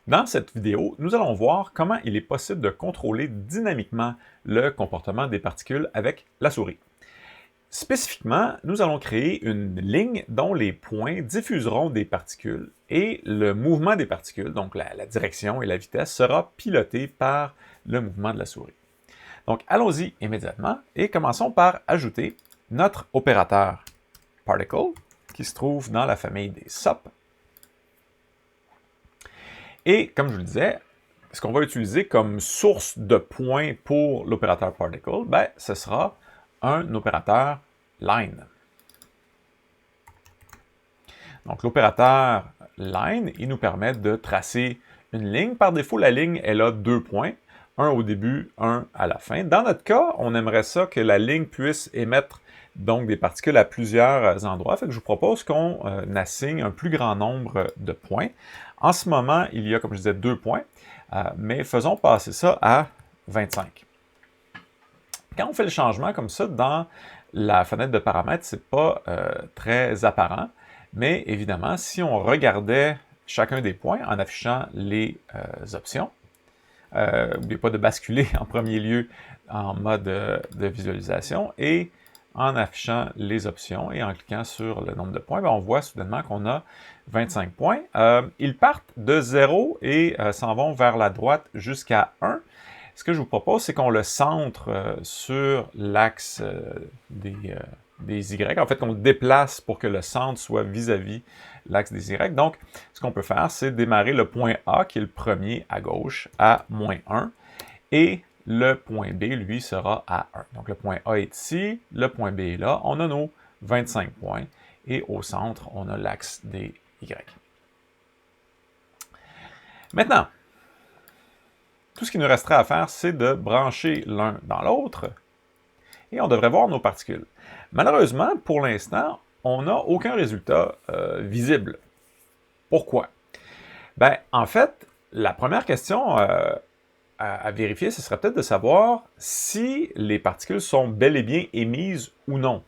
Dans cette vidéo, nous allons voir comment il est possible de contrôler dynamiquement le comportement des particules avec la souris. Spécifiquement, nous allons créer une ligne dont les points diffuseront des particules et le mouvement des particules, donc la direction et la vitesse, sera piloté par le mouvement de la souris. Donc allons-y immédiatement et commençons par ajouter notre opérateur particle qui se trouve dans la famille des SOP. Et comme je vous le disais, ce qu'on va utiliser comme source de points pour l'opérateur particle, ce sera un opérateur line. Donc l'opérateur line, il nous permet de tracer une ligne. Par défaut, la ligne, elle a 2 points, un au début, un à la fin. Dans notre cas, on aimerait ça que la ligne puisse émettre donc des particules à plusieurs endroits. Fait que je vous propose qu'on assigne un plus grand nombre de points. En ce moment, il y a, comme je disais, 2 points, mais faisons passer ça à 25. Quand on fait le changement comme ça dans la fenêtre de paramètres, ce n'est pas très apparent, mais évidemment, si on regardait chacun des points en affichant les options, n'oubliez pas de basculer en premier lieu en mode de visualisation et en affichant les options et en cliquant sur le nombre de points, on voit soudainement qu'on a 25 points. Ils partent de 0 et s'en vont vers la droite jusqu'à 1. Ce que je vous propose, c'est qu'on le centre sur l'axe des Y. En fait, qu'on le déplace pour que le centre soit vis-à-vis l'axe des Y. Donc, ce qu'on peut faire, c'est démarrer le point A, qui est le premier à gauche, à -1, et le point B, lui, sera à 1. Donc, le point A est ici, le point B est là. On a nos 25 points, et au centre, on a l'axe des Y. Maintenant, tout ce qu'il nous resterait à faire, c'est de brancher l'un dans l'autre, et on devrait voir nos particules. Malheureusement, pour l'instant, on n'a aucun résultat visible. Pourquoi? En fait, la première question à vérifier, ce serait peut-être de savoir si les particules sont bel et bien émises ou non.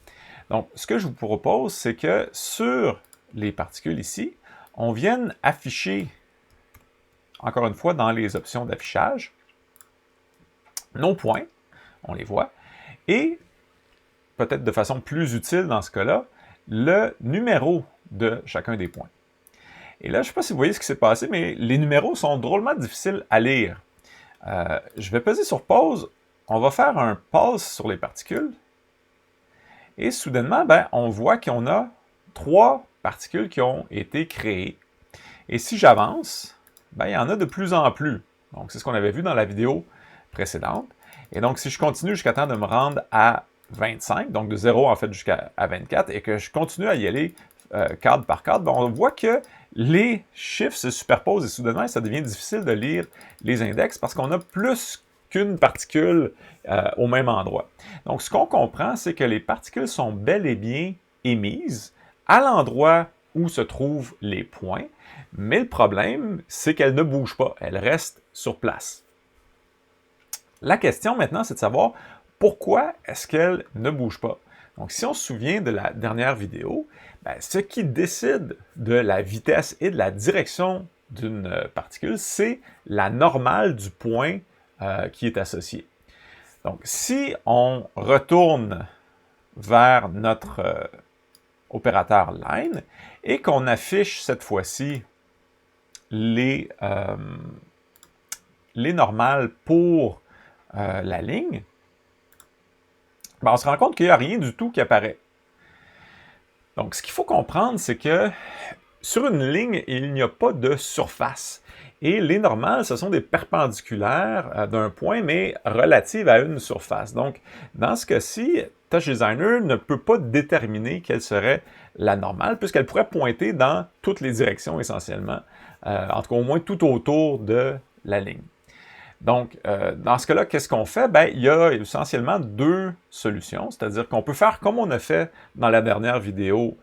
Donc, ce que je vous propose, c'est que sur les particules ici, on vienne afficher, encore une fois, dans les options d'affichage, nos points, on les voit, et peut-être de façon plus utile dans ce cas-là, le numéro de chacun des points. Et là, je ne sais pas si vous voyez ce qui s'est passé, mais les numéros sont drôlement difficiles à lire. Je vais peser sur pause, on va faire un pause sur les particules, et soudainement, on voit qu'on a 3 particules qui ont été créées. Et si j'avance, il y en a de plus en plus. Donc, c'est ce qu'on avait vu dans la vidéo précédente. Et donc, si je continue jusqu'à temps de me rendre à 25, donc de 0 en fait jusqu'à 24, et que je continue à y aller cadre par cadre, on voit que les chiffres se superposent et soudainement, ça devient difficile de lire les index parce qu'on a plus qu'une particule au même endroit. Donc, ce qu'on comprend, c'est que les particules sont bel et bien émises à l'endroit où se trouvent les points, mais le problème, c'est qu'elles ne bougent pas, elles restent sur place. La question maintenant, c'est de savoir pourquoi est-ce qu'elles ne bougent pas. Donc, si on se souvient de la dernière vidéo, ce qui décide de la vitesse et de la direction d'une particule, c'est la normale du point qui est associé. Donc, si on retourne vers notre opérateur line et qu'on affiche cette fois-ci les normales pour la ligne, on se rend compte qu'il n'y a rien du tout qui apparaît. Donc, ce qu'il faut comprendre, c'est que sur une ligne, il n'y a pas de surface. Et les normales, ce sont des perpendiculaires d'un point, mais relatives à une surface. Donc, dans ce cas-ci, Touch Designer ne peut pas déterminer quelle serait la normale, puisqu'elle pourrait pointer dans toutes les directions essentiellement, en tout cas au moins tout autour de la ligne. Donc, dans ce cas-là, qu'est-ce qu'on fait? Il y a essentiellement 2 solutions, c'est-à-dire qu'on peut faire comme on a fait dans la dernière vidéo,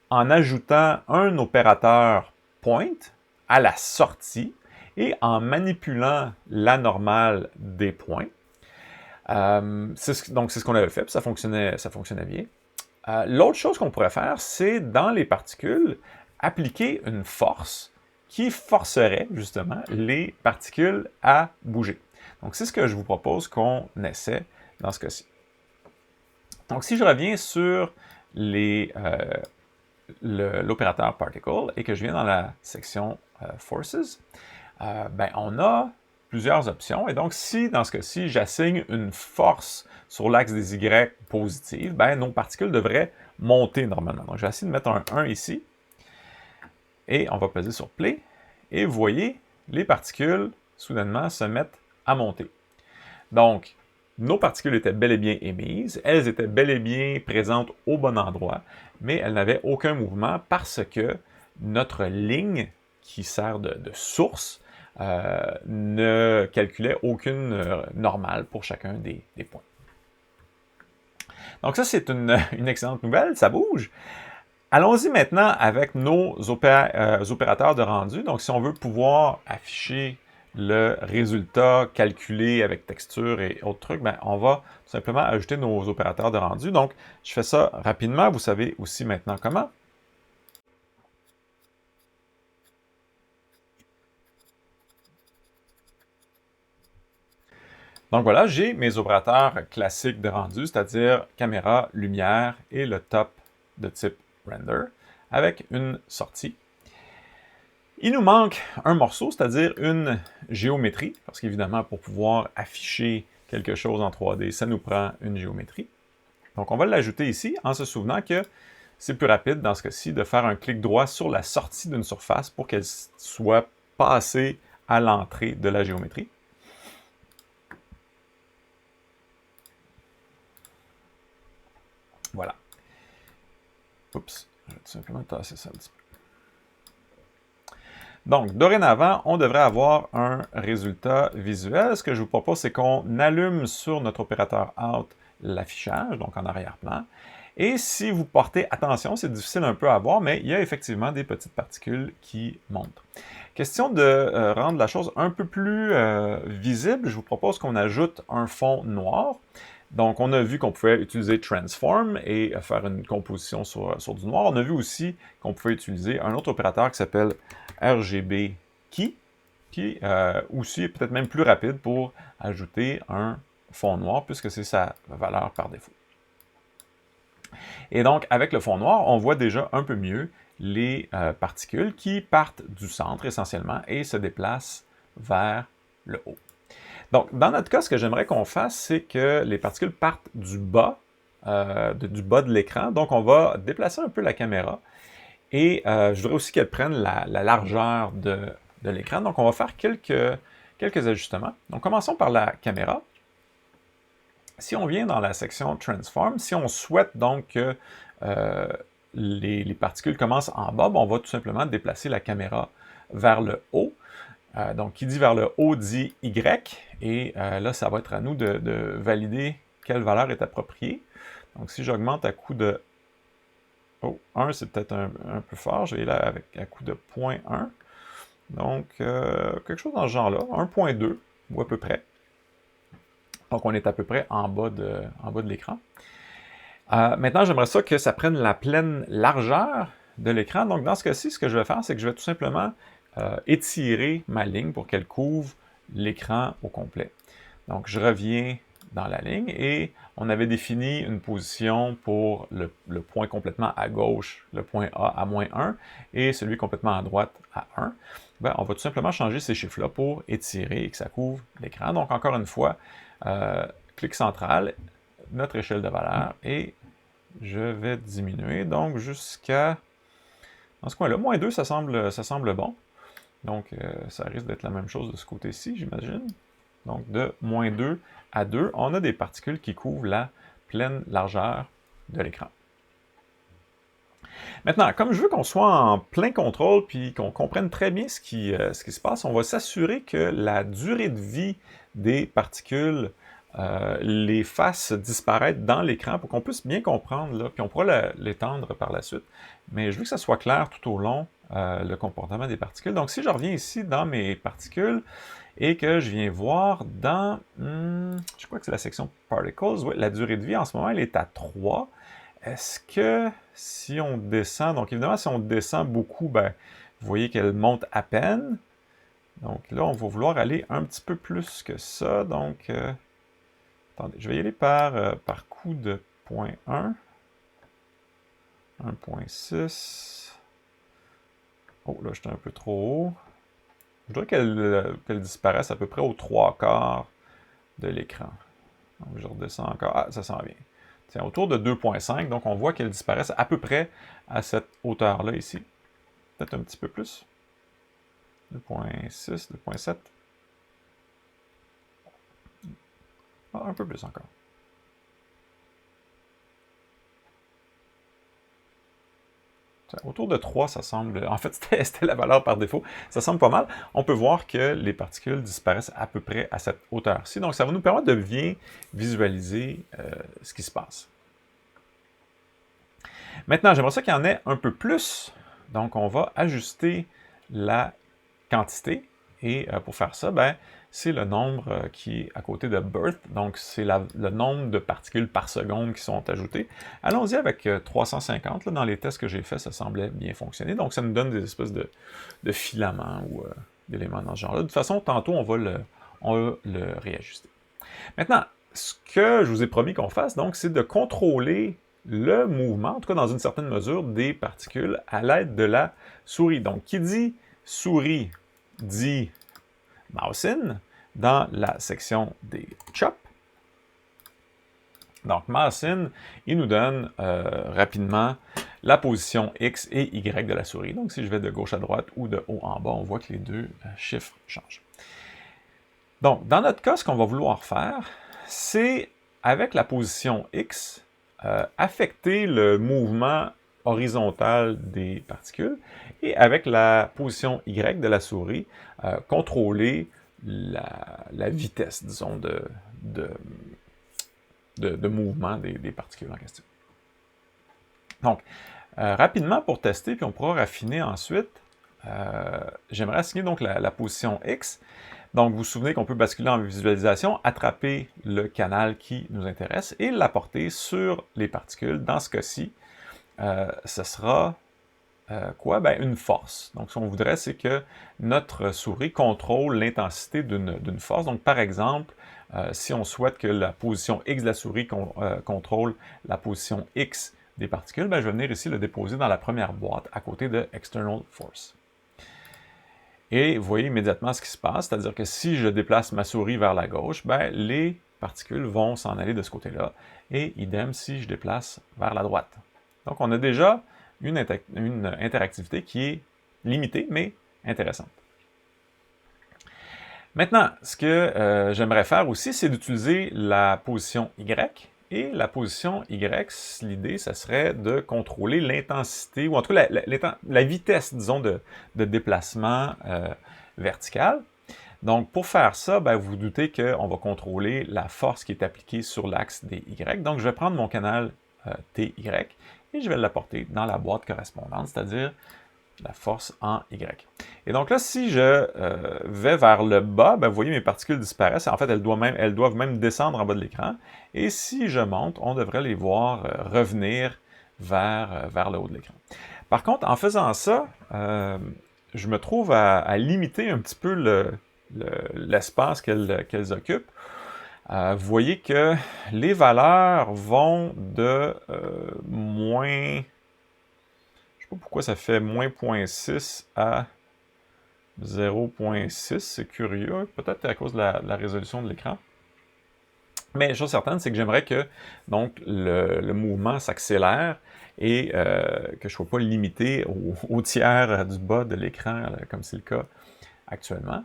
en ajoutant un opérateur point à la sortie et en manipulant la normale des points. Donc, c'est ce qu'on avait fait, puis ça fonctionnait bien. L'autre chose qu'on pourrait faire, c'est dans les particules, appliquer une force qui forcerait justement les particules à bouger. Donc, c'est ce que je vous propose qu'on essaie dans ce cas-ci. Donc, si je reviens sur l'opérateur particle et que je viens dans la section forces, on a plusieurs options. Et donc, si dans ce cas-ci, j'assigne une force sur l'axe des Y positive, nos particules devraient monter normalement. Donc, je vais essayer de mettre un 1 ici. Et on va peser sur Play. Et vous voyez, les particules, soudainement, se mettent à monter. Donc, nos particules étaient bel et bien émises, elles étaient bel et bien présentes au bon endroit, mais elles n'avaient aucun mouvement parce que notre ligne qui sert de source ne calculait aucune normale pour chacun des points. Donc ça, c'est une excellente nouvelle, ça bouge. Allons-y maintenant avec nos opérateurs de rendu. Donc, si on veut pouvoir afficher le résultat calculé avec texture et autres trucs, on va tout simplement ajouter nos opérateurs de rendu. Donc, je fais ça rapidement. Vous savez aussi maintenant comment. Donc voilà, j'ai mes opérateurs classiques de rendu, c'est-à-dire caméra, lumière et le top de type render avec une sortie. Il nous manque un morceau, c'est-à-dire une géométrie, parce qu'évidemment, pour pouvoir afficher quelque chose en 3D, ça nous prend une géométrie. Donc, on va l'ajouter ici en se souvenant que c'est plus rapide dans ce cas-ci de faire un clic droit sur la sortie d'une surface pour qu'elle soit passée à l'entrée de la géométrie. Voilà. Oups, je vais tout simplement tasser ça un petit peu. Donc, dorénavant, on devrait avoir un résultat visuel. Ce que je vous propose, c'est qu'on allume sur notre opérateur Out l'affichage, donc en arrière-plan. Et si vous portez attention, c'est difficile un peu à voir, mais il y a effectivement des petites particules qui montent. Question de rendre la chose un peu plus visible, je vous propose qu'on ajoute un fond noir. Donc, on a vu qu'on pouvait utiliser Transform et faire une composition sur du noir. On a vu aussi qu'on pouvait utiliser un autre opérateur qui s'appelle RGB Key, qui aussi est peut-être même plus rapide pour ajouter un fond noir, puisque c'est sa valeur par défaut. Et donc, avec le fond noir, on voit déjà un peu mieux les particules qui partent du centre essentiellement et se déplacent vers le haut. Donc, dans notre cas, ce que j'aimerais qu'on fasse, c'est que les particules partent du bas de l'écran. Donc, on va déplacer un peu la caméra. Et je voudrais aussi qu'elle prenne la largeur de l'écran. Donc, on va faire quelques ajustements. Donc, commençons par la caméra. Si on vient dans la section Transform, si on souhaite donc que les particules commencent en bas, on va tout simplement déplacer la caméra vers le haut. Donc, qui dit vers le haut dit Y, et là, ça va être à nous de valider quelle valeur est appropriée. Donc, si j'augmente à coup de... Oh, 1, c'est peut-être un peu fort, je vais là avec à coup de 0.1. Donc, quelque chose dans ce genre-là, 1.2, ou à peu près. Donc, on est à peu près en bas de l'écran. Maintenant, j'aimerais ça que ça prenne la pleine largeur de l'écran. Donc, dans ce cas-ci, ce que je vais faire, c'est que je vais tout simplement étirer ma ligne pour qu'elle couvre l'écran au complet. Donc, je reviens dans la ligne et on avait défini une position pour le point complètement à gauche, le point A à -1, et celui complètement à droite à 1. On va tout simplement changer ces chiffres-là pour étirer et que ça couvre l'écran. Donc, encore une fois, clic central, notre échelle de valeur, et je vais diminuer, donc jusqu'à, dans ce coin-là, -2, ça semble bon. Donc, ça risque d'être la même chose de ce côté-ci, j'imagine. Donc, de -2 à 2, on a des particules qui couvrent la pleine largeur de l'écran. Maintenant, comme je veux qu'on soit en plein contrôle puis qu'on comprenne très bien ce qui se passe, on va s'assurer que la durée de vie des particules les fasse disparaître dans l'écran pour qu'on puisse bien comprendre, là, puis on pourra l'étendre par la suite. Mais je veux que ça soit clair tout au long, le comportement des particules. Donc, si je reviens ici dans mes particules et que je viens voir dans, je crois que c'est la section Particles, ouais, la durée de vie en ce moment, elle est à 3. Est-ce que si on descend, donc évidemment, si on descend beaucoup, Vous voyez qu'elle monte à peine. Donc là, on va vouloir aller un petit peu plus que ça. Donc, attendez, je vais y aller par coup de 0.1. 1.6. Oh, là, j'étais un peu trop haut. Je voudrais qu'elle disparaisse à peu près aux 3/4 de l'écran. Donc, je redescends encore. Ah, ça s'en vient. Tiens, autour de 2.5. Donc, on voit qu'elle disparaisse à peu près à cette hauteur-là ici. Peut-être un petit peu plus. 2.6, 2.7. Ah, un peu plus encore. Autour de 3, ça semble... En fait, c'était la valeur par défaut. Ça semble pas mal. On peut voir que les particules disparaissent à peu près à cette hauteur-ci. Donc, ça va nous permettre de bien visualiser ce qui se passe. Maintenant, j'aimerais ça qu'il y en ait un peu plus. Donc, on va ajuster la quantité. Et pour faire ça, ben, c'est le nombre qui est à côté de birth. Donc, c'est le nombre de particules par seconde qui sont ajoutées. Allons-y avec 350. Là, dans les tests que j'ai faits, ça semblait bien fonctionner. Donc, ça nous donne des espèces de filaments ou d'éléments dans ce genre-là. De toute façon, tantôt, on va le réajuster. Maintenant, ce que je vous ai promis qu'on fasse, donc, c'est de contrôler le mouvement, en tout cas dans une certaine mesure, des particules à l'aide de la souris. Donc, qui dit souris dit mouse-in dans la section des chops. Donc, mouse-in, il nous donne rapidement la position X et Y de la souris. Donc, si je vais de gauche à droite ou de haut en bas, on voit que les deux chiffres changent. Donc, dans notre cas, ce qu'on va vouloir faire, c'est, avec la position X, affecter le mouvement horizontal des particules et avec la position Y de la souris, contrôler la vitesse, disons, de mouvement des particules en question. Donc, rapidement pour tester, puis on pourra raffiner ensuite, j'aimerais assigner donc la position X. Donc, vous vous souvenez qu'on peut basculer en visualisation, attraper le canal qui nous intéresse et l'apporter sur les particules. Dans ce cas-ci, ce sera quoi? Ben, une force. Donc, ce qu'on voudrait, c'est que notre souris contrôle l'intensité d'une force. Donc, par exemple, si on souhaite que la position X de la souris contrôle la position X des particules, ben, je vais venir ici le déposer dans la première boîte à côté de External Force. Et vous voyez immédiatement ce qui se passe, c'est-à-dire que si je déplace ma souris vers la gauche, ben, les particules vont s'en aller de ce côté-là, et idem si je déplace vers la droite. Donc, on a déjà une interactivité qui est limitée, mais intéressante. Maintenant, ce que j'aimerais faire aussi, c'est d'utiliser la position Y. Et la position Y, l'idée, ça serait de contrôler l'intensité, ou en tout cas la vitesse, disons, de déplacement vertical. Donc, pour faire ça, ben, vous vous doutez qu'on va contrôler la force qui est appliquée sur l'axe des Y. Donc, je vais prendre mon canal TY et je vais l'apporter dans la boîte correspondante, c'est-à-dire la force en Y. Et donc là, si je vais vers le bas, ben, vous voyez mes particules disparaissent. En fait, elles doivent même descendre en bas de l'écran. Et si je monte, on devrait les voir revenir vers le haut de l'écran. Par contre, en faisant ça, je me trouve à limiter un petit peu l'espace qu'elles occupent. Vous voyez que les valeurs vont de moins... Je ne sais pas pourquoi ça fait moins 0.6 à 0.6, c'est curieux, peut-être à cause de la résolution de l'écran. Mais chose certaine, c'est que j'aimerais que donc, le mouvement s'accélère et que je ne sois pas limité au tiers du bas de l'écran, comme c'est le cas actuellement.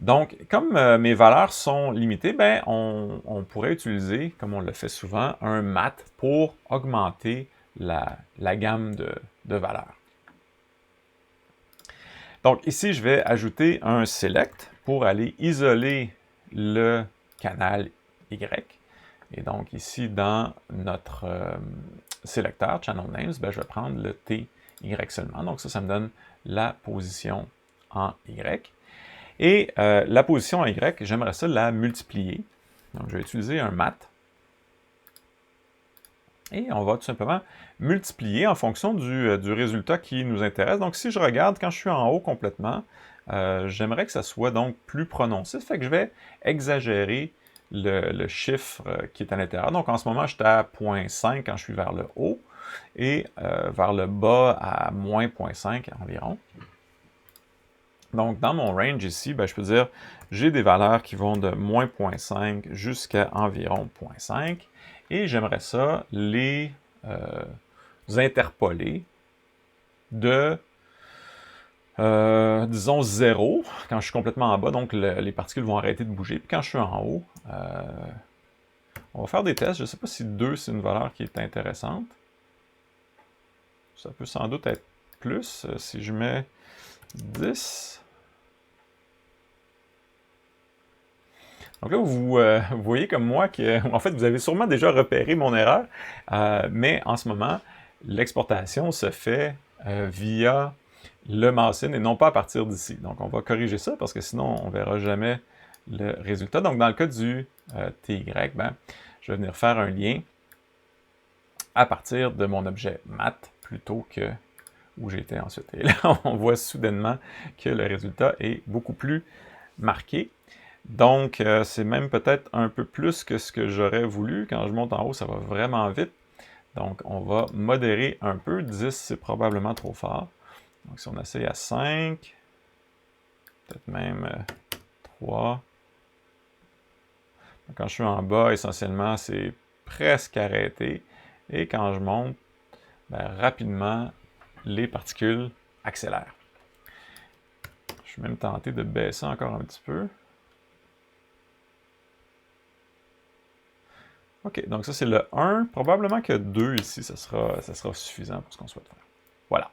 Donc, comme mes valeurs sont limitées, ben, on pourrait utiliser, comme on le fait souvent, un mat pour augmenter la gamme de valeurs. Donc ici, je vais ajouter un select pour aller isoler le canal Y. Et donc ici, dans notre sélecteur, Channel Names, ben, je vais prendre le TY seulement. Donc ça me donne la position en Y. Et la position en Y, j'aimerais ça la multiplier. Donc je vais utiliser un mat. Et on va tout simplement multiplier en fonction du résultat qui nous intéresse. Donc, si je regarde, quand je suis en haut complètement, j'aimerais que ça soit donc plus prononcé. Ça fait que je vais exagérer le chiffre qui est à l'intérieur. Donc, en ce moment, j'étais à 0,5 quand je suis vers le haut et vers le bas à moins 0,5 environ. Donc, dans mon range ici, ben, je peux dire, j'ai des valeurs qui vont de moins 0,5 jusqu'à environ 0,5 et j'aimerais ça les interpoler de, disons, 0 quand je suis complètement en bas, donc les particules vont arrêter de bouger. Puis quand je suis en haut, on va faire des tests. Je ne sais pas si 2, c'est une valeur qui est intéressante. Ça peut sans doute être plus. Si je mets 10... Donc là, vous voyez comme moi que, en fait, vous avez sûrement déjà repéré mon erreur, mais en ce moment, l'exportation se fait via le machine et non pas à partir d'ici. Donc, on va corriger ça parce que sinon, on ne verra jamais le résultat. Donc, dans le cas du TY, ben, je vais venir faire un lien à partir de mon objet math plutôt que où j'étais ensuite. Et là, on voit soudainement que le résultat est beaucoup plus marqué. Donc, c'est même peut-être un peu plus que ce que j'aurais voulu. Quand je monte en haut, ça va vraiment vite. Donc, on va modérer un peu. 10, c'est probablement trop fort. Donc, si on essaye à 5, peut-être même 3. Donc, quand je suis en bas, essentiellement, c'est presque arrêté. Et quand je monte, ben, rapidement, les particules accélèrent. Je suis même tenté de baisser encore un petit peu. OK, donc ça c'est le 1. Probablement que 2 ici, ça sera suffisant pour ce qu'on souhaite faire. Voilà.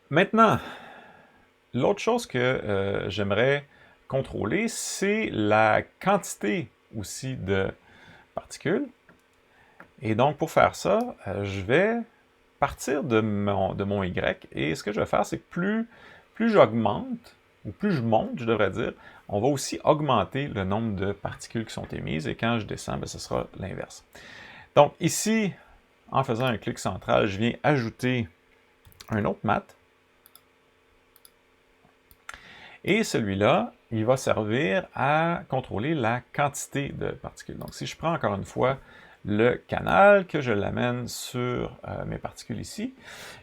Maintenant, l'autre chose que j'aimerais contrôler, c'est la quantité aussi de particules. Et donc, pour faire ça, je vais partir de mon Y. Et ce que je vais faire, c'est que plus j'augmente, ou plus je monte, je devrais dire, on va aussi augmenter le nombre de particules qui sont émises. Et quand je descends, ben, ce sera l'inverse. Donc ici, en faisant un clic central, je viens ajouter un autre math. Et celui-là, il va servir à contrôler la quantité de particules. Donc si je prends encore une fois le canal, que je l'amène sur mes particules ici,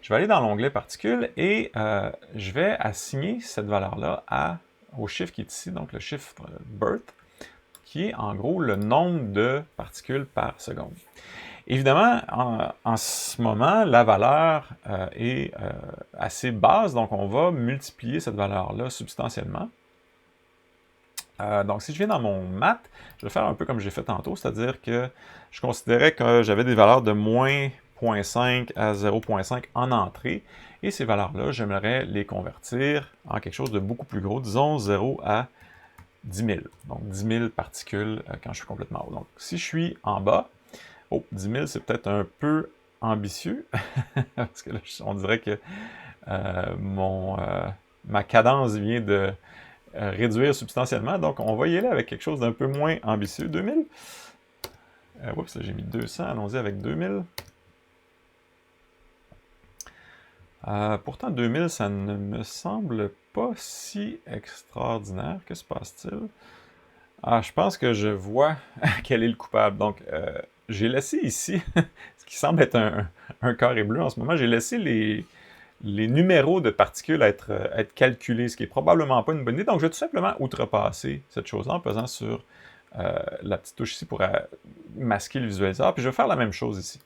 je vais aller dans l'onglet particules et je vais assigner cette valeur-là au chiffre qui est ici, donc le chiffre birth, qui est en gros le nombre de particules par seconde. Évidemment, en ce moment, la valeur est assez basse, donc on va multiplier cette valeur-là substantiellement. Donc, si je viens dans mon math, je vais faire un peu comme j'ai fait tantôt, c'est-à-dire que je considérais que j'avais des valeurs de moins 0,5 à 0,5 en entrée, et ces valeurs-là, j'aimerais les convertir en quelque chose de beaucoup plus gros, disons 0 à 10 000. Donc, 10 000 particules quand je suis complètement haut. Donc, si je suis en bas, 10 000, c'est peut-être un peu ambitieux, parce que là, on dirait que ma cadence vient de réduire substantiellement. Donc, on va y aller avec quelque chose d'un peu moins ambitieux. 2000. Oups, j'ai mis 200. Allons-y avec 2000. Pourtant, 2000, ça ne me semble pas si extraordinaire. Que se passe-t-il? Je pense que je vois quel est le coupable. Donc, j'ai laissé ici, ce qui semble être un carré bleu en ce moment, j'ai laissé les numéros de particules être calculés, ce qui est probablement pas une bonne idée. Donc, je vais tout simplement outrepasser cette chose-là en pesant sur la petite touche ici pour masquer le visualiseur. Puis je vais faire la même chose ici.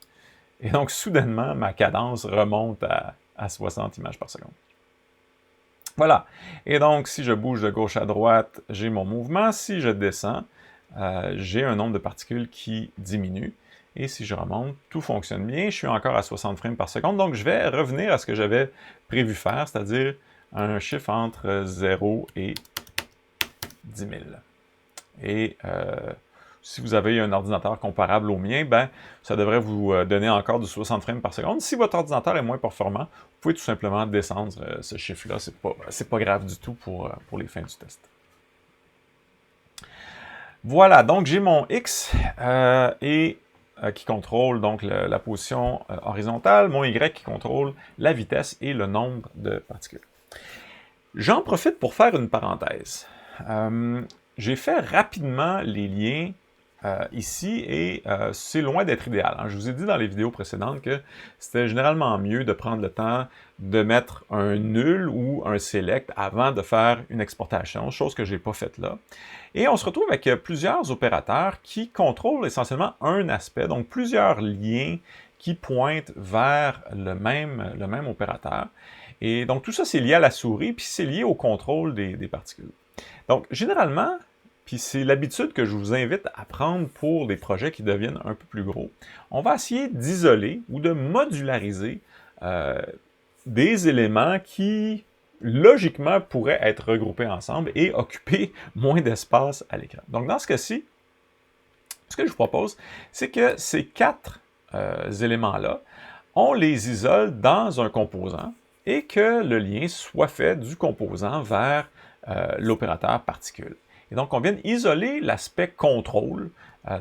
Et donc, soudainement, ma cadence remonte à 60 images par seconde. Voilà. Et donc, si je bouge de gauche à droite, j'ai mon mouvement. Si je descends, j'ai un nombre de particules qui diminue. Et si je remonte, tout fonctionne bien. Je suis encore à 60 frames par seconde. Donc, je vais revenir à ce que j'avais prévu faire, c'est-à-dire un chiffre entre 0 et 10 000. Et si vous avez un ordinateur comparable au mien, ben, ça devrait vous donner encore du 60 frames par seconde. Si votre ordinateur est moins performant, vous pouvez tout simplement descendre ce chiffre-là. C'est pas grave du tout pour les fins du test. Voilà, donc j'ai mon X qui contrôle donc la position horizontale, mon Y qui contrôle la vitesse et le nombre de particules. J'en profite pour faire une parenthèse. J'ai fait rapidement les liens ici et c'est loin d'être idéal. Je vous ai dit dans les vidéos précédentes que c'était généralement mieux de prendre le temps de mettre un nul ou un select avant de faire une exportation, chose que je n'ai pas faite là. Et on se retrouve avec plusieurs opérateurs qui contrôlent essentiellement un aspect, donc plusieurs liens qui pointent vers le même opérateur. Et donc tout ça, c'est lié à la souris, puis c'est lié au contrôle des particules. Donc généralement, puis c'est l'habitude que je vous invite à prendre pour des projets qui deviennent un peu plus gros, on va essayer d'isoler ou de modulariser des éléments qui, logiquement, pourraient être regroupés ensemble et occuper moins d'espace à l'écran. Donc dans ce cas-ci, ce que je vous propose, c'est que ces quatre éléments-là, on les isole dans un composant et que le lien soit fait du composant vers l'opérateur particule. Et donc, on vient isoler l'aspect contrôle,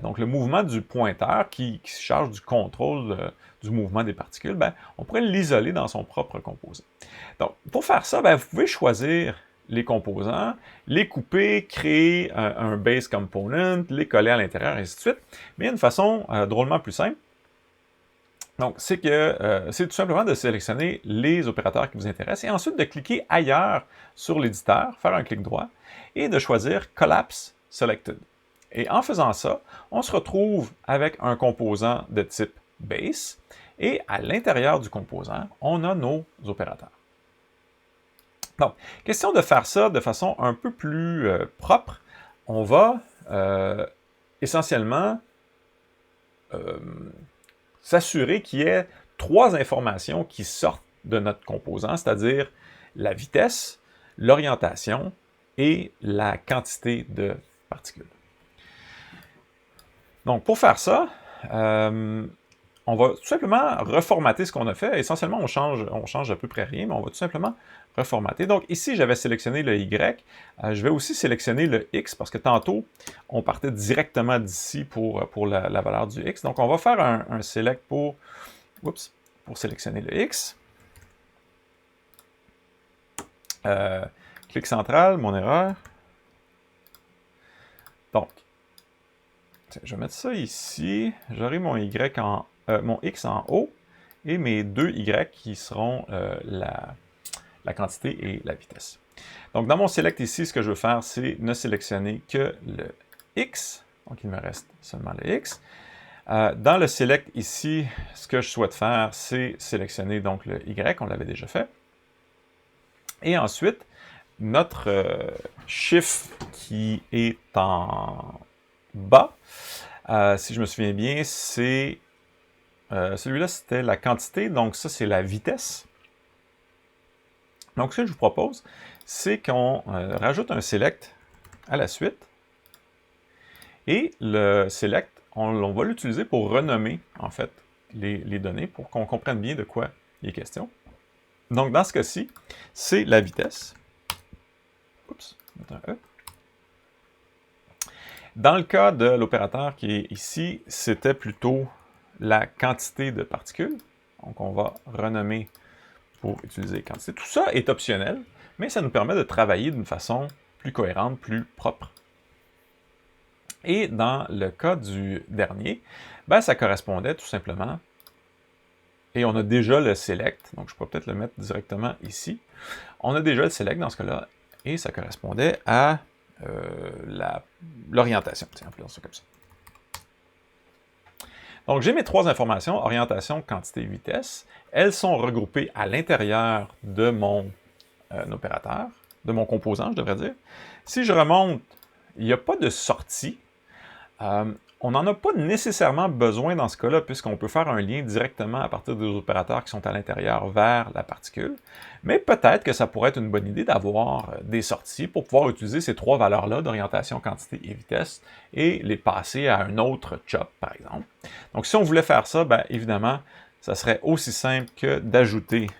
donc le mouvement du pointeur qui se charge du contrôle du mouvement des particules, ben, on pourrait l'isoler dans son propre composant. Donc, pour faire ça, ben, vous pouvez choisir les composants, les couper, créer un base component, les coller à l'intérieur, et ainsi de suite. Mais il y a une façon drôlement plus simple. Donc, c'est tout simplement de sélectionner les opérateurs qui vous intéressent et ensuite de cliquer ailleurs sur l'éditeur, faire un clic droit et de choisir Collapse Selected. Et en faisant ça, on se retrouve avec un composant de type base et à l'intérieur du composant, on a nos opérateurs. Donc, question de faire ça de façon un peu plus propre, on va essentiellement s'assurer qu'il y ait trois informations qui sortent de notre composant, c'est-à-dire la vitesse, l'orientation et la quantité de particules. Donc, pour faire ça, on va tout simplement reformater ce qu'on a fait. Essentiellement, on change à peu près rien, mais on va tout simplement reformater. Donc, ici, j'avais sélectionné le Y. Je vais aussi sélectionner le X, parce que tantôt, on partait directement d'ici pour la valeur du X. Donc, on va faire un select pour sélectionner le X. Clic central, mon erreur. Donc, je vais mettre ça ici. J'aurai mon mon X en haut et mes deux Y qui seront la quantité et la vitesse. Donc, dans mon select ici, ce que je veux faire, c'est ne sélectionner que le X. Donc, il me reste seulement le X. Dans le select ici, ce que je souhaite faire, c'est sélectionner donc le Y. On l'avait déjà fait. Et ensuite, notre chiffre qui est en bas, si je me souviens bien, c'est celui-là, c'était la quantité, donc ça, c'est la vitesse. Donc, ce que je vous propose, c'est qu'on rajoute un select à la suite. Et le select, on va l'utiliser pour renommer, en fait, les données pour qu'on comprenne bien de quoi il est question. Donc, dans ce cas-ci, c'est la vitesse. Oups, mettre un E. Dans le cas de l'opérateur qui est ici, c'était plutôt la quantité de particules. Donc, on va renommer pour utiliser quantité. Tout ça est optionnel, mais ça nous permet de travailler d'une façon plus cohérente, plus propre. Et dans le cas du dernier, ben, ça correspondait tout simplement, et on a déjà le select, donc je pourrais peut-être le mettre directement ici. On a déjà le select dans ce cas-là, et ça correspondait à l'orientation. Tiens, appelons ça comme ça. Donc, j'ai mes trois informations, orientation, quantité, vitesse. Elles sont regroupées à l'intérieur de mon opérateur, de mon composant, je devrais dire. Si je remonte, il n'y a pas de sortie. On n'en a pas nécessairement besoin dans ce cas-là, puisqu'on peut faire un lien directement à partir des opérateurs qui sont à l'intérieur vers la particule. Mais peut-être que ça pourrait être une bonne idée d'avoir des sorties pour pouvoir utiliser ces trois valeurs-là d'orientation, quantité et vitesse et les passer à un autre chop, par exemple. Donc, si on voulait faire ça, bien évidemment, ça serait aussi simple que d'ajouter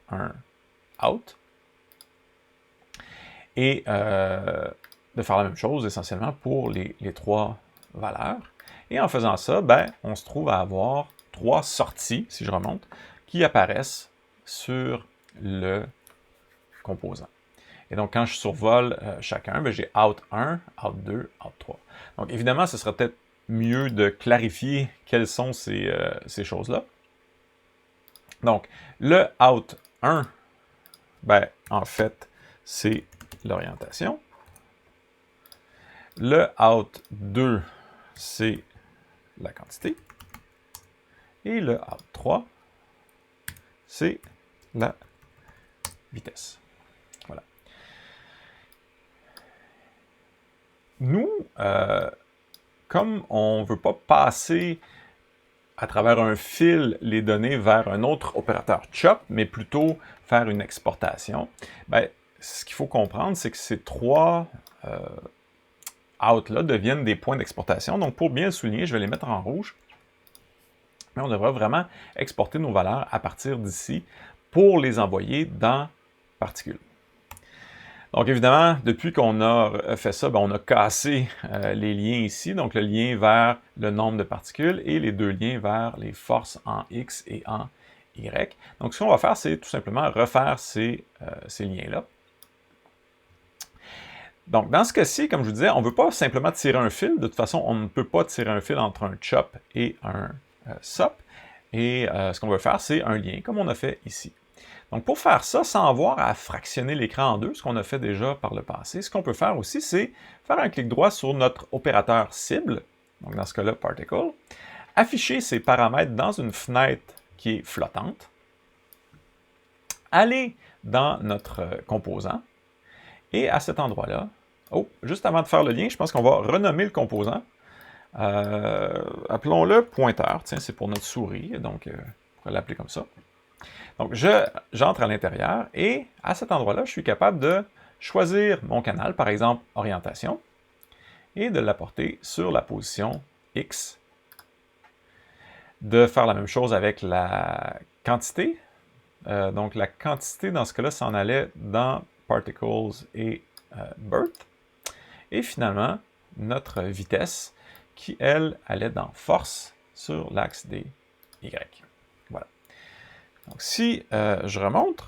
un out. Et de faire la même chose essentiellement pour les trois valeurs. Et en faisant ça, ben, on se trouve à avoir trois sorties, si je remonte, qui apparaissent sur le composant. Et donc, quand je survole chacun, ben, j'ai out 1, out 2, out 3. Donc, évidemment, ce serait peut-être mieux de clarifier quelles sont ces choses-là. Donc, le out 1, ben, en fait, c'est l'orientation. Le out 2, c'est la quantité. Et le out 3, c'est la vitesse. Voilà. Nous, comme on ne veut pas passer à travers un fil les données vers un autre opérateur chop, mais plutôt faire une exportation, ben, ce qu'il faut comprendre, c'est que ces trois out-là deviennent des points d'exportation. Donc, pour bien le souligner, je vais les mettre en rouge. Mais on devrait vraiment exporter nos valeurs à partir d'ici pour les envoyer dans particules. Donc, évidemment, depuis qu'on a fait ça, ben, on a cassé les liens ici. Donc, le lien vers le nombre de particules et les deux liens vers les forces en X et en Y. Donc, ce qu'on va faire, c'est tout simplement refaire ces liens-là. Donc, dans ce cas-ci, comme je vous disais, on ne veut pas simplement tirer un fil. De toute façon, on ne peut pas tirer un fil entre un chop et un SOP. Et ce qu'on veut faire, c'est un lien, comme on a fait ici. Donc, pour faire ça, sans avoir à fractionner l'écran en deux, ce qu'on a fait déjà par le passé, ce qu'on peut faire aussi, c'est faire un clic droit sur notre opérateur cible, donc dans ce cas-là, Particle, afficher ces paramètres dans une fenêtre qui est flottante, aller dans notre composant, et à cet endroit-là, juste avant de faire le lien, je pense qu'on va renommer le composant. Appelons-le pointeur, tiens, c'est pour notre souris, donc on pourrait l'appeler comme ça. Donc, j'entre à l'intérieur et à cet endroit-là, je suis capable de choisir mon canal, par exemple, orientation, et de l'apporter sur la position X. De faire la même chose avec la quantité. Donc, la quantité, dans ce cas-là, s'en allait dans Particles et Birth. Et finalement, notre vitesse, qui, elle, allait dans Force sur l'axe des Y. Voilà. Donc, si je remonte,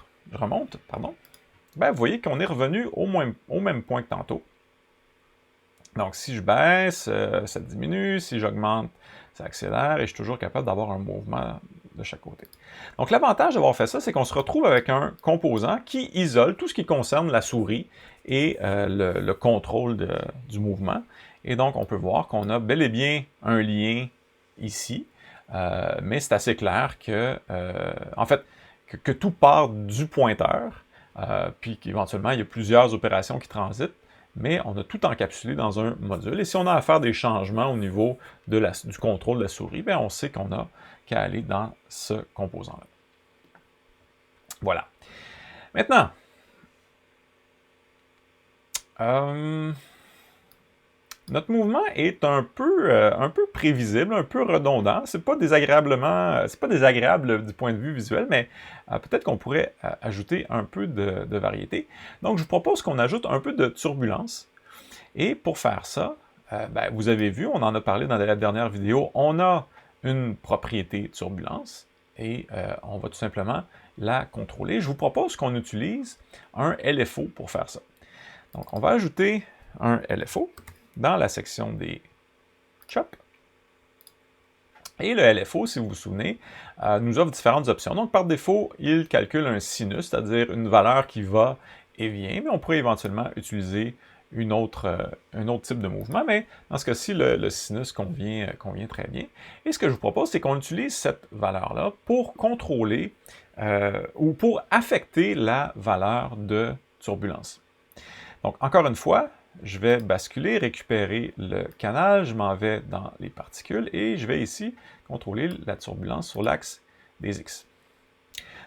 ben, vous voyez qu'on est revenu au même point que tantôt. Donc, si je baisse, ça diminue. Si j'augmente, ça accélère. Et je suis toujours capable d'avoir un mouvement de chaque côté. Donc, l'avantage d'avoir fait ça, c'est qu'on se retrouve avec un composant qui isole tout ce qui concerne la souris et le contrôle du mouvement. Et donc, on peut voir qu'on a bel et bien un lien ici. Mais c'est assez clair que, en fait, que tout part du pointeur, puis qu'éventuellement, il y a plusieurs opérations qui transitent, mais on a tout encapsulé dans un module. Et si on a à faire des changements au niveau du contrôle de la souris, bien, on sait qu'on a qu'à aller dans ce composant-là. Voilà. Maintenant, notre mouvement est un peu prévisible, un peu redondant. C'est pas désagréable du point de vue visuel, mais peut-être qu'on pourrait ajouter un peu de variété. Donc, je vous propose qu'on ajoute un peu de turbulence. Et pour faire ça, ben, vous avez vu, on en a parlé dans la dernière vidéo, on a une propriété turbulence et on va tout simplement la contrôler. Je vous propose qu'on utilise un LFO pour faire ça. Donc, on va ajouter un LFO dans la section des chops. Et le LFO, si vous vous souvenez, nous offre différentes options. Donc, par défaut, il calcule un sinus, c'est-à-dire une valeur qui va et vient, mais on pourrait éventuellement utiliser un autre type de mouvement, mais dans ce cas-ci, le sinus convient très bien. Et ce que je vous propose, c'est qu'on utilise cette valeur-là pour contrôler ou pour affecter la valeur de turbulence. Donc, encore une fois, je vais basculer, récupérer le canal, je m'en vais dans les particules et je vais ici contrôler la turbulence sur l'axe des X.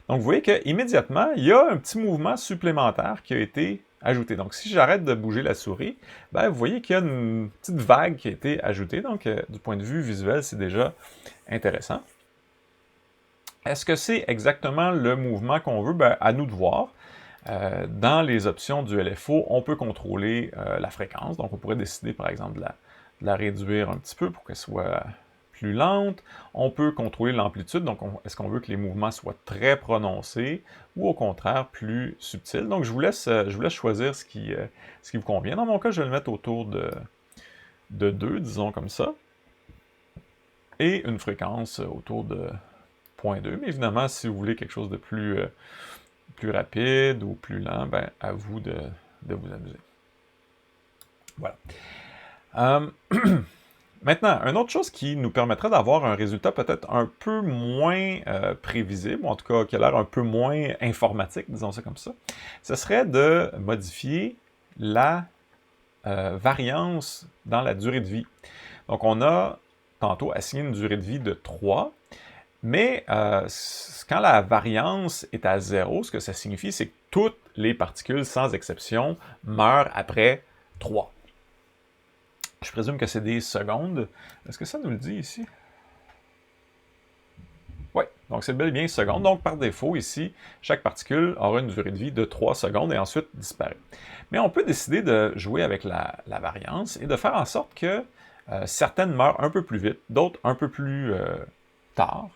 Donc, vous voyez qu'immédiatement, il y a un petit mouvement supplémentaire qui a été ajouté. Donc, si j'arrête de bouger la souris, ben, vous voyez qu'il y a une petite vague qui a été ajoutée. Donc, du point de vue visuel, c'est déjà intéressant. Est-ce que c'est exactement le mouvement qu'on veut? Ben, à nous de voir. Dans les options du LFO, on peut contrôler la fréquence. Donc, on pourrait décider, par exemple, de la réduire un petit peu pour qu'elle soit plus lente. On peut contrôler l'amplitude. Donc, est-ce qu'on veut que les mouvements soient très prononcés ou au contraire plus subtils? Donc, je vous laisse choisir ce qui vous convient. Dans mon cas, je vais le mettre autour de 2, disons comme ça. Et une fréquence autour de 0.2. Mais évidemment, si vous voulez quelque chose de plus rapide ou plus lent, ben, à vous de vous amuser. Voilà. Maintenant, une autre chose qui nous permettrait d'avoir un résultat peut-être un peu moins prévisible, ou en tout cas qui a l'air un peu moins informatique, disons ça comme ça, ce serait de modifier la variance dans la durée de vie. Donc, on a tantôt assigné une durée de vie de 3, mais quand la variance est à 0, ce que ça signifie, c'est que toutes les particules, sans exception, meurent après 3. Je présume que c'est des secondes. Est-ce que ça nous le dit ici? Oui, donc c'est bel et bien secondes. Donc par défaut, ici, chaque particule aura une durée de vie de 3 secondes et ensuite disparaît. Mais on peut décider de jouer avec la variance et de faire en sorte que certaines meurent un peu plus vite, d'autres un peu plus tard.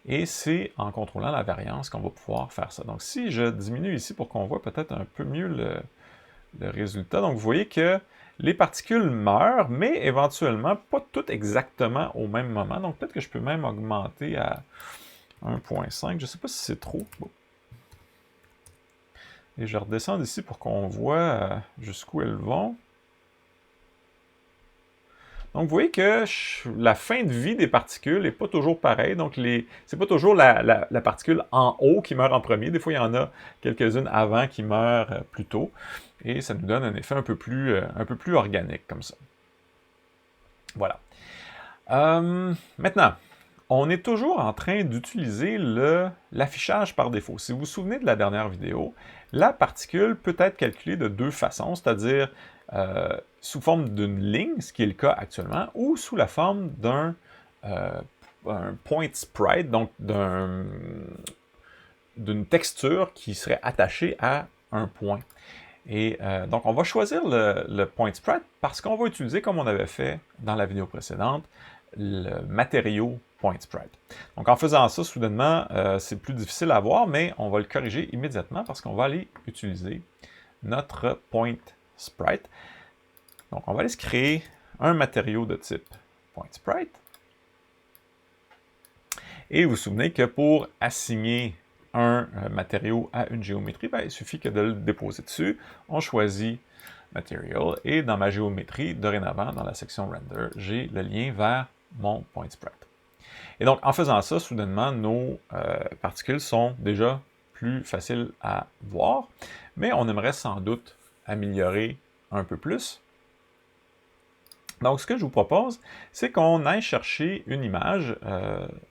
Et c'est en contrôlant la variance qu'on va pouvoir faire ça. Donc si je diminue ici pour qu'on voit peut-être un peu mieux le résultat, donc vous voyez que les particules meurent, mais éventuellement pas toutes exactement au même moment. Donc peut-être que je peux même augmenter à 1.5. Je ne sais pas si c'est trop. Bon. Et je redescends ici pour qu'on voit jusqu'où elles vont. Donc, vous voyez que la fin de vie des particules n'est pas toujours pareille. Donc, c'est pas toujours la particule en haut qui meurt en premier. Des fois, il y en a quelques-unes avant qui meurent plus tôt. Et ça nous donne un effet un peu plus organique, comme ça. Voilà. Maintenant, on est toujours en train d'utiliser l'affichage par défaut. Si vous vous souvenez de la dernière vidéo, la particule peut être calculée de 2 façons, c'est-à-dire sous forme d'une ligne, ce qui est le cas actuellement, ou sous la forme d'un point sprite, donc d'une texture qui serait attachée à un point. Et donc, on va choisir le point sprite parce qu'on va utiliser, comme on avait fait dans la vidéo précédente, le matériau point sprite. Donc, en faisant ça, soudainement, c'est plus difficile à voir, mais on va le corriger immédiatement parce qu'on va aller utiliser notre point sprite. Donc, on va aller se créer un matériau de type point sprite. Et vous vous souvenez que pour assigner un matériau à une géométrie, ben, il suffit que de le déposer dessus. On choisit Material et dans ma géométrie, dorénavant, dans la section Render, j'ai le lien vers mon point sprite. Et donc, en faisant ça, soudainement, nos particules sont déjà plus faciles à voir, mais on aimerait sans doute améliorer un peu plus. Donc, ce que je vous propose, c'est qu'on aille chercher une image.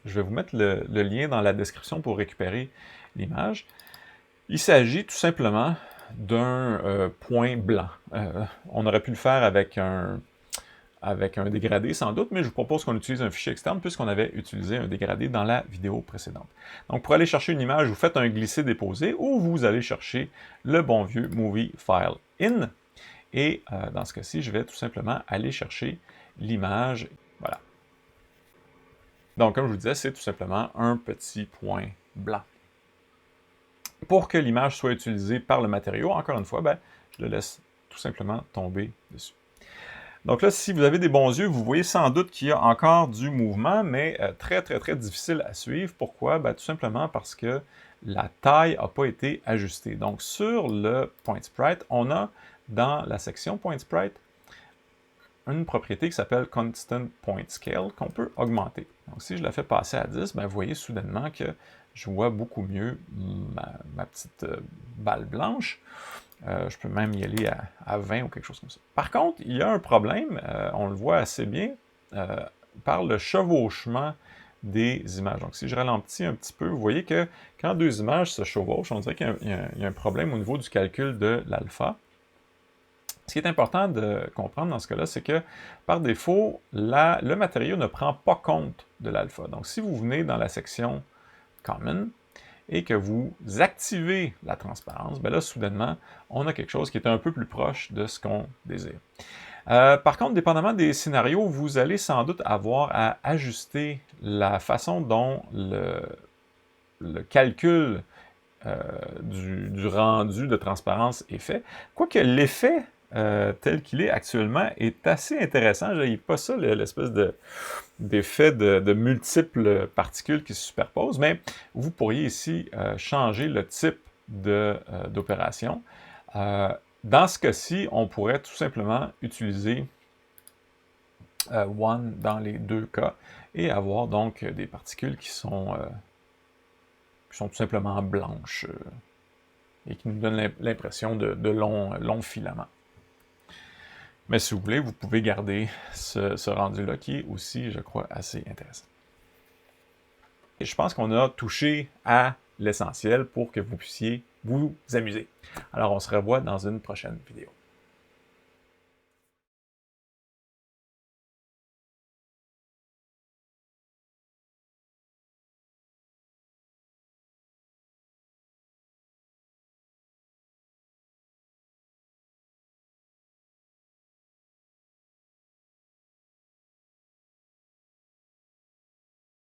Je vais vous mettre le lien dans la description pour récupérer l'image. Il s'agit tout simplement d'un point blanc. On aurait pu le faire avec un dégradé sans doute, mais je vous propose qu'on utilise un fichier externe puisqu'on avait utilisé un dégradé dans la vidéo précédente. Donc, pour aller chercher une image, vous faites un glisser-déposer ou vous allez chercher le bon vieux Movie File In. Et dans ce cas-ci, je vais tout simplement aller chercher l'image. Voilà. Donc, comme je vous disais, c'est tout simplement un petit point blanc. Pour que l'image soit utilisée par le matériau, encore une fois, ben, je le laisse tout simplement tomber dessus. Donc là, si vous avez des bons yeux, vous voyez sans doute qu'il y a encore du mouvement, mais très, très, très difficile à suivre. Pourquoi? Ben, tout simplement parce que la taille n'a pas été ajustée. Donc, sur le point sprite, on a dans la section point sprite une propriété qui s'appelle Constant Point Scale qu'on peut augmenter. Donc, si je la fais passer à 10, ben, vous voyez soudainement que je vois beaucoup mieux ma petite balle blanche. Je peux même y aller à 20 ou quelque chose comme ça. Par contre, il y a un problème, on le voit assez bien, par le chevauchement des images. Donc, si je ralentis un petit peu, vous voyez que quand deux images se chevauchent, on dirait qu'il y a un problème au niveau du calcul de l'alpha. Ce qui est important de comprendre dans ce cas-là, c'est que par défaut, le matériau ne prend pas compte de l'alpha. Donc, si vous venez dans la section Common et que vous activez la transparence, bien là, soudainement, on a quelque chose qui est un peu plus proche de ce qu'on désire. Par contre, dépendamment des scénarios, vous allez sans doute avoir à ajuster la façon dont le calcul du rendu de transparence est fait. Quoique l'effet tel qu'il est actuellement est assez intéressant. Je n'ai pas ça, l'espèce d'effet de multiples particules qui se superposent, mais vous pourriez ici changer le type d'opération. Dans ce cas-ci, on pourrait tout simplement utiliser one dans les deux cas et avoir donc des particules qui sont tout simplement blanches et qui nous donnent l'impression de longs filaments. Mais si vous voulez, vous pouvez garder ce rendu-là qui est aussi, je crois, assez intéressant. Et je pense qu'on a touché à l'essentiel pour que vous puissiez vous amuser. Alors, on se revoit dans une prochaine vidéo.